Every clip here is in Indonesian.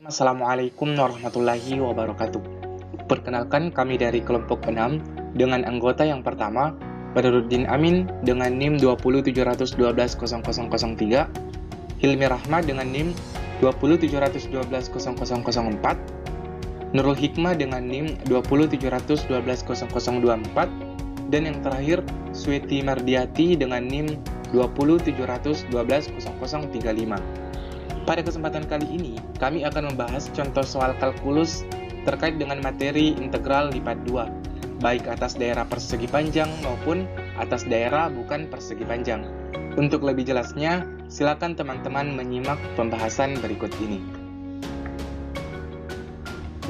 Assalamualaikum warahmatullahi wabarakatuh. Perkenalkan, kami dari kelompok 6 dengan anggota yang pertama, Badruddin Amin dengan NIM 207120003, Hilmi Rahma dengan NIM 207120004, Nurul Hikmah dengan NIM 207120024, dan yang terakhir, Sweti Mardiati dengan NIM 207120035. Pada kesempatan kali ini, kami akan membahas contoh soal kalkulus terkait dengan materi integral lipat 2, baik atas daerah persegi panjang maupun atas daerah bukan persegi panjang. Untuk lebih jelasnya, silakan teman-teman menyimak pembahasan berikut ini.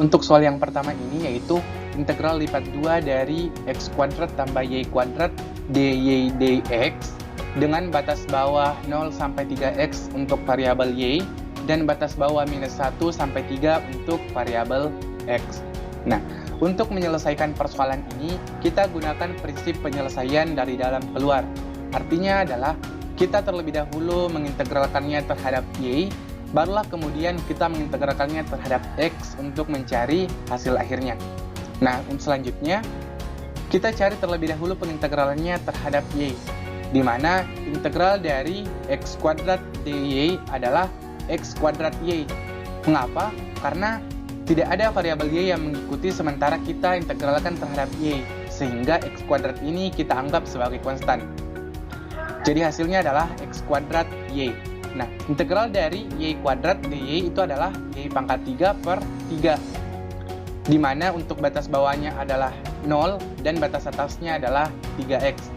Untuk soal yang pertama ini yaitu integral lipat 2 dari x kuadrat tambah y kuadrat dy dx dengan batas bawah 0 sampai 3x untuk variabel y dan batas bawah minus 1 sampai 3 untuk variabel x. Nah, untuk menyelesaikan persoalan ini, kita gunakan prinsip penyelesaian dari dalam keluar. Artinya adalah kita terlebih dahulu mengintegralkannya terhadap y, barulah kemudian kita mengintegralkannya terhadap x untuk mencari hasil akhirnya. Nah, selanjutnya kita cari terlebih dahulu pengintegralannya terhadap y, di mana integral dari x kuadrat dy adalah x kuadrat y. Mengapa? Karena tidak ada variabel y yang mengikuti sementara kita integralkan terhadap y, sehingga x kuadrat ini kita anggap sebagai konstan. Jadi hasilnya adalah x kuadrat y. Nah, integral dari y kuadrat dy itu adalah y pangkat 3 per 3, di mana untuk batas bawahnya adalah 0 dan batas atasnya adalah 3x.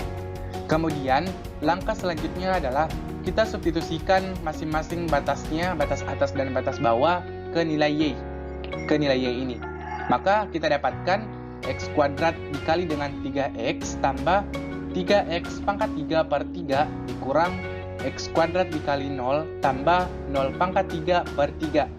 Kemudian, langkah selanjutnya adalah kita substitusikan masing-masing batasnya, batas atas dan batas bawah, ke nilai y ini. Maka kita dapatkan x kuadrat dikali dengan 3x tambah 3x pangkat 3 per 3 dikurang x kuadrat dikali 0 tambah 0 pangkat 3 per 3.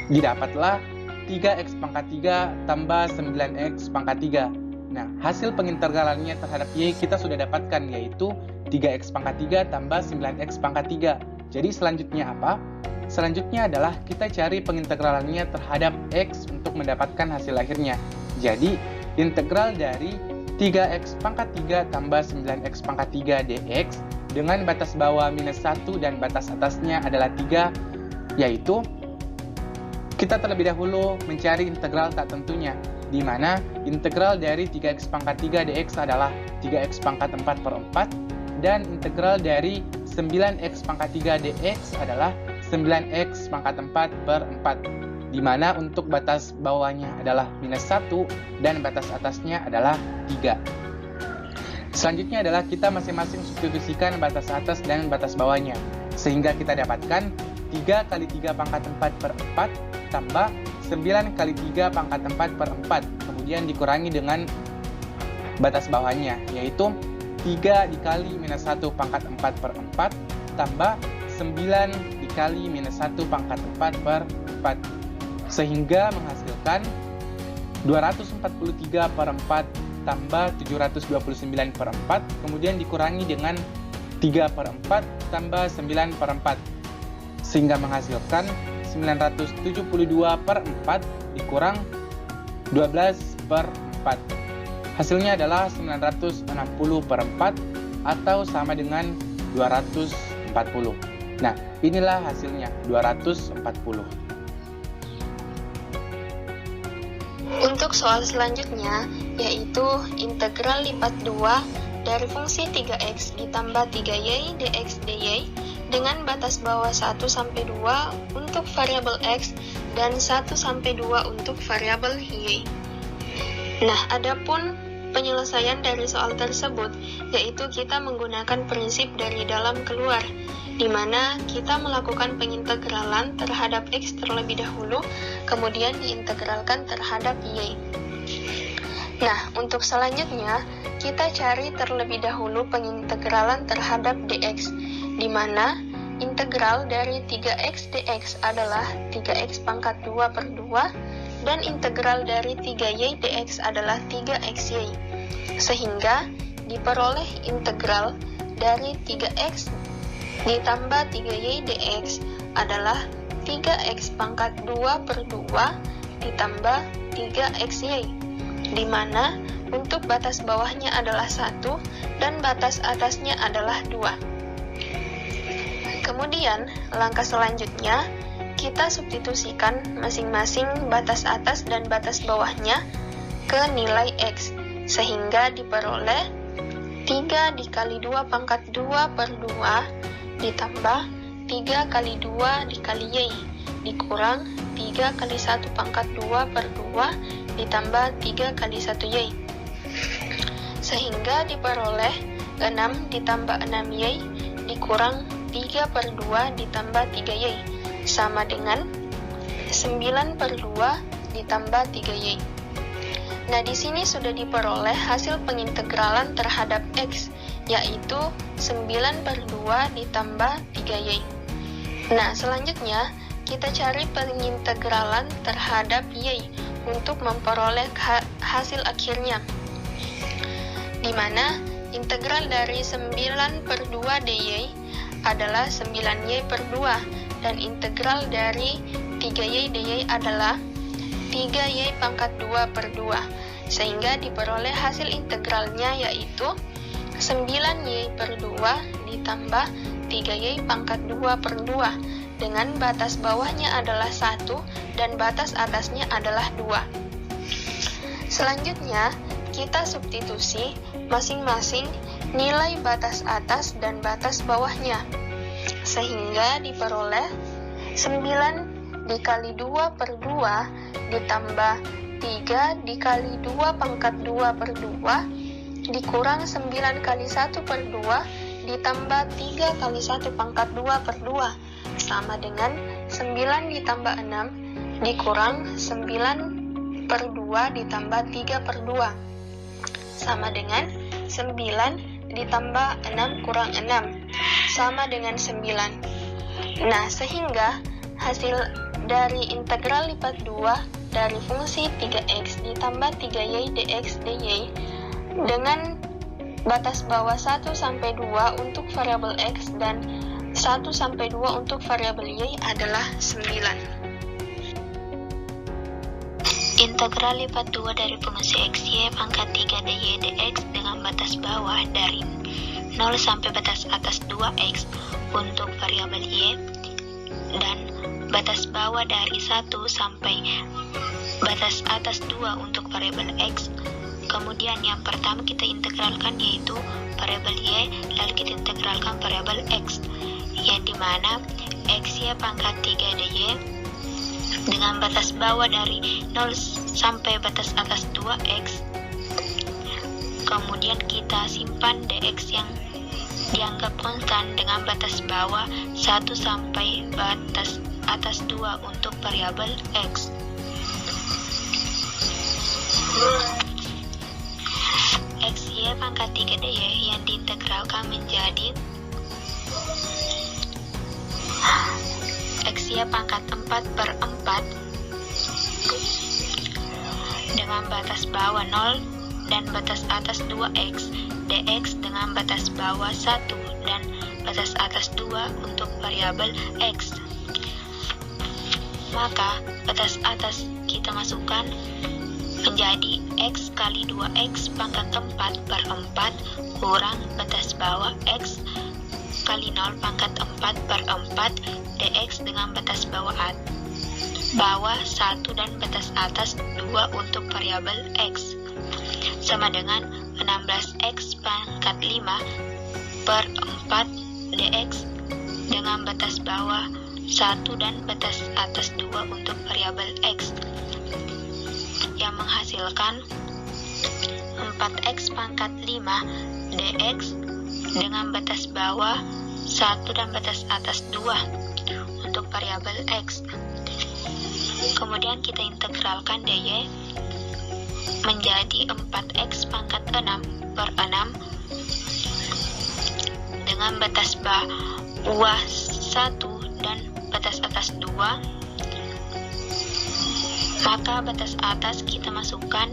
Didapatlah 3x pangkat 3 tambah 9x pangkat 3. Nah, hasil pengintegralannya terhadap y kita sudah dapatkan, yaitu 3x pangkat 3 tambah 9x pangkat 3. Jadi selanjutnya apa? Selanjutnya adalah kita cari pengintegralannya terhadap x untuk mendapatkan hasil akhirnya. Jadi, integral dari 3x pangkat 3 tambah 9x pangkat 3 dx dengan batas bawah minus 1 dan batas atasnya adalah 3, yaitu kita terlebih dahulu mencari integral tak tentunya, di mana integral dari 3x pangkat 3 dx adalah 3x pangkat 4 per 4, dan integral dari 9x pangkat 3 dx adalah 9x pangkat 4 per 4, di mana untuk batas bawahnya adalah minus 1 dan batas atasnya adalah 3. Selanjutnya adalah kita masing-masing substitusikan batas atas dan batas bawahnya, sehingga kita dapatkan 3 kali 3 pangkat 4 per 4 tambah 9 kali 3 pangkat 4 per 4, kemudian dikurangi dengan batas bawahnya, yaitu 3 dikali minus 1 pangkat 4 per 4 tambah 9 dikali minus 1 pangkat 4 per 4, sehingga menghasilkan 243 per 4 tambah 729 per 4, kemudian dikurangi dengan 3 per 4 tambah 9 per 4, sehingga menghasilkan 972 per 4 dikurang 12 per 4. Hasilnya adalah 960 per 4 atau sama dengan 240. Nah, inilah hasilnya, 240. Untuk soal selanjutnya, yaitu integral lipat 2 dari fungsi 3x ditambah 3y dx dy dengan batas bawah 1 sampai 2 untuk variabel x dan 1 sampai 2 untuk variabel y. Nah, adapun penyelesaian dari soal tersebut yaitu kita menggunakan prinsip dari dalam keluar, di mana kita melakukan pengintegralan terhadap x terlebih dahulu, kemudian diintegralkan terhadap y. Nah, untuk selanjutnya, kita cari terlebih dahulu pengintegralan terhadap dx, di mana integral dari 3x dx adalah 3x pangkat 2 per 2, dan integral dari 3y dx adalah 3xy, sehingga diperoleh integral dari 3x ditambah 3y dx adalah 3x pangkat 2 per 2 ditambah 3xy, di mana untuk batas bawahnya adalah 1 dan batas atasnya adalah 2. Kemudian, langkah selanjutnya, kita substitusikan masing-masing batas atas dan batas bawahnya ke nilai x, sehingga diperoleh 3 dikali 2 pangkat 2 per 2 ditambah 3 kali 2 dikali y, dikurang 3 kali 1 pangkat 2 per 2 ditambah 3 kali 1 y, sehingga diperoleh 6 ditambah 6y dikurang 3 per 2 ditambah 3y, sama dengan 9 per 2 ditambah 3y. Nah, di sini sudah diperoleh hasil pengintegralan terhadap x, yaitu 9 per 2 ditambah 3y. Nah, selanjutnya kita cari pengintegralan terhadap y untuk memperoleh hasil akhirnya, di mana integral dari 9 per 2 dy adalah 9y per 2, dan integral dari 3y dy adalah 3y pangkat 2 per 2, sehingga diperoleh hasil integralnya yaitu 9y per 2 ditambah 3y pangkat 2 per 2, dengan batas bawahnya adalah 1 dan batas atasnya adalah 2. Selanjutnya, kita substitusi masing-masing nilai batas atas dan batas bawahnya, sehingga diperoleh 9 dikali 2 per 2 ditambah 3 dikali 2 pangkat 2 per 2 dikurang 9 kali 1 per 2 ditambah 3 kali 1 pangkat 2 per 2, sama dengan 9 ditambah 6 dikurang 9 per 2 ditambah 3 per 2, sama dengan 9 ditambah 6 kurang 6, sama dengan 9. Nah, sehingga hasil dari integral lipat 2 dari fungsi 3x ditambah 3y dx dy dengan batas bawah 1 sampai 2 untuk variabel x dan 1 sampai 2 untuk variabel y adalah 9. Integral lipat 2 dari fungsi xy pangkat 3 dy dx dengan batas bawah dari 0 sampai batas atas 2x untuk variabel y dan batas bawah dari 1 sampai batas atas 2 untuk variabel x. Kemudian yang pertama kita integralkan yaitu variabel y, lalu kita integralkan variabel x, yang dimana xy pangkat 3 dy dengan batas bawah dari 0 sampai batas atas 2x. Kemudian kita simpan dx yang dianggap konstan dengan batas bawah 1 sampai batas atas 2 untuk variabel x. Xy pangkat 3 dy yang diintegralkan menjadi xy pangkat 4 per 4 dengan batas bawah 0 dan batas atas 2x, dx dengan batas bawah 1 dan batas atas 2 untuk variabel x. Maka batas atas kita masukkan menjadi x kali 2x pangkat 4 per 4 kurang batas bawah x kali 0 pangkat 4 per 4 dx dengan batas bawah 1 dan batas atas 2 untuk variabel x, sama dengan 16x pangkat 5 per 4 dx dengan batas bawah 1 dan batas atas 2 untuk variabel x, yang menghasilkan 4x pangkat 5 dx dengan batas bawah 1 dan batas atas 2 untuk variabel x. Kemudian kita integralkan dy menjadi 4x pangkat 6 per 6 dengan batas bawah 1 dan batas atas 2. Maka batas atas kita masukkan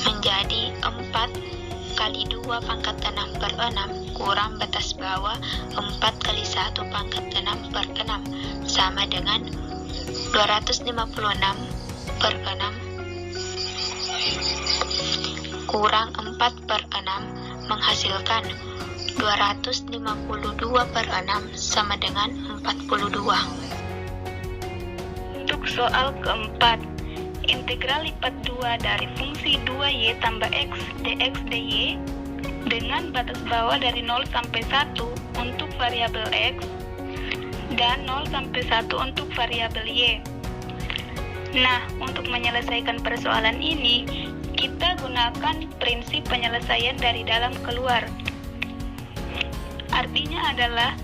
menjadi 4 kali 2 pangkat 6 per 6 kurang batas bawah 4 kali 1 pangkat 6 per 6 sama dengan 256 per 6 kurang 4 per 6 menghasilkan 252 per 6 sama dengan 42. Untuk soal keempat, integral lipat 2 dari fungsi 2y tambah x dx dy dengan batas bawah dari 0 sampai 1 untuk variabel x dan 0 sampai 1 untuk variabel y. Nah, untuk menyelesaikan persoalan ini, kita gunakan prinsip penyelesaian dari dalam keluar. Artinya adalah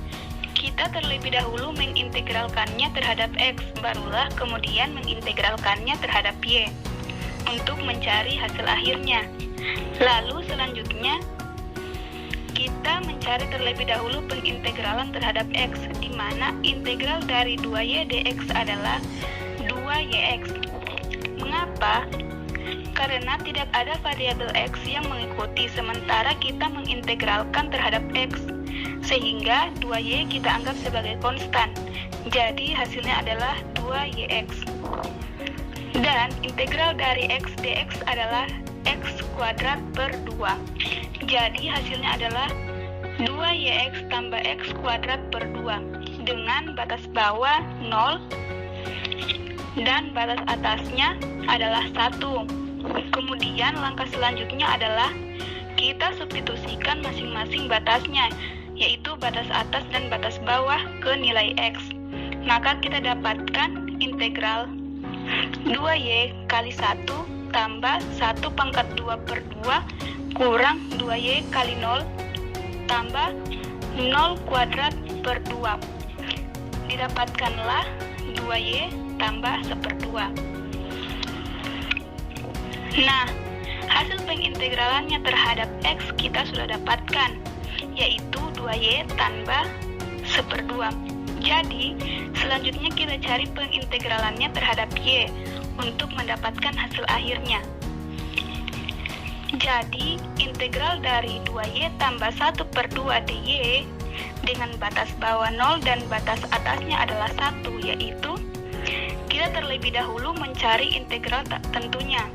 kita terlebih dahulu mengintegralkannya terhadap x, barulah kemudian mengintegralkannya terhadap y untuk mencari hasil akhirnya. Lalu selanjutnya kita mencari terlebih dahulu pengintegralan terhadap x, di mana integral dari 2y dx adalah 2yx. Mengapa? Karena tidak ada variabel x yang mengikuti sementara kita mengintegralkan terhadap x, sehingga 2y kita anggap sebagai konstan. Jadi hasilnya adalah 2yx. Dan integral dari x dx adalah x kuadrat per 2. Jadi hasilnya adalah 2yx tambah x kuadrat per 2 dengan batas bawah 0 dan batas atasnya adalah 1. Kemudian langkah selanjutnya adalah kita substitusikan masing-masing batasnya, yaitu batas atas dan batas bawah ke nilai x. Maka kita dapatkan integral 2y kali 1 tambah 1 pangkat 2 per 2 kurang 2y kali 0 tambah 0 kuadrat per 2. Didapatkanlah 2y tambah 1/2. Nah, hasil pengintegralannya terhadap x kita sudah dapatkan, yaitu 2y tambah 1/2. Jadi, selanjutnya kita cari pengintegralannya terhadap y untuk mendapatkan hasil akhirnya. Jadi, integral dari 2y tambah 1/2 dy dengan batas bawah 0 dan batas atasnya adalah 1, yaitu kita terlebih dahulu mencari integral tentunya.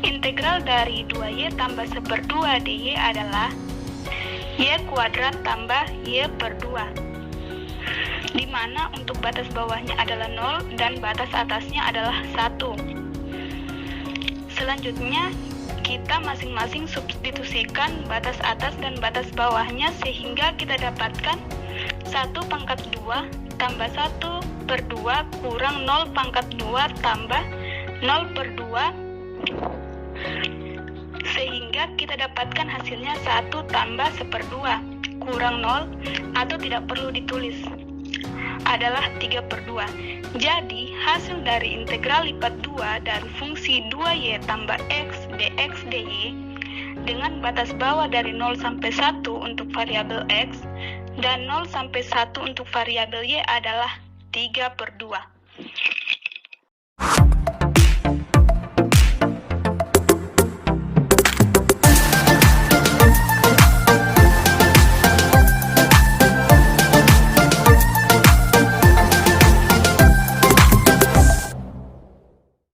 Integral dari 2y tambah 1/2 dy adalah y kuadrat tambah y per 2, di mana untuk batas bawahnya adalah 0 dan batas atasnya adalah 1. Selanjutnya, kita masing-masing substitusikan batas atas dan batas bawahnya sehingga kita dapatkan 1 pangkat 2 tambah 1/2 kurang 0 pangkat 2 tambah 0/2, sehingga kita dapatkan hasilnya 1 tambah 1/2 kurang 0 atau tidak perlu ditulis adalah 3/2. Jadi hasil dari integral lipat 2 dari fungsi 2y tambah x dx dy dengan batas bawah dari 0 sampai 1 untuk variabel x dan 0 sampai 1 untuk variabel y adalah 3/2.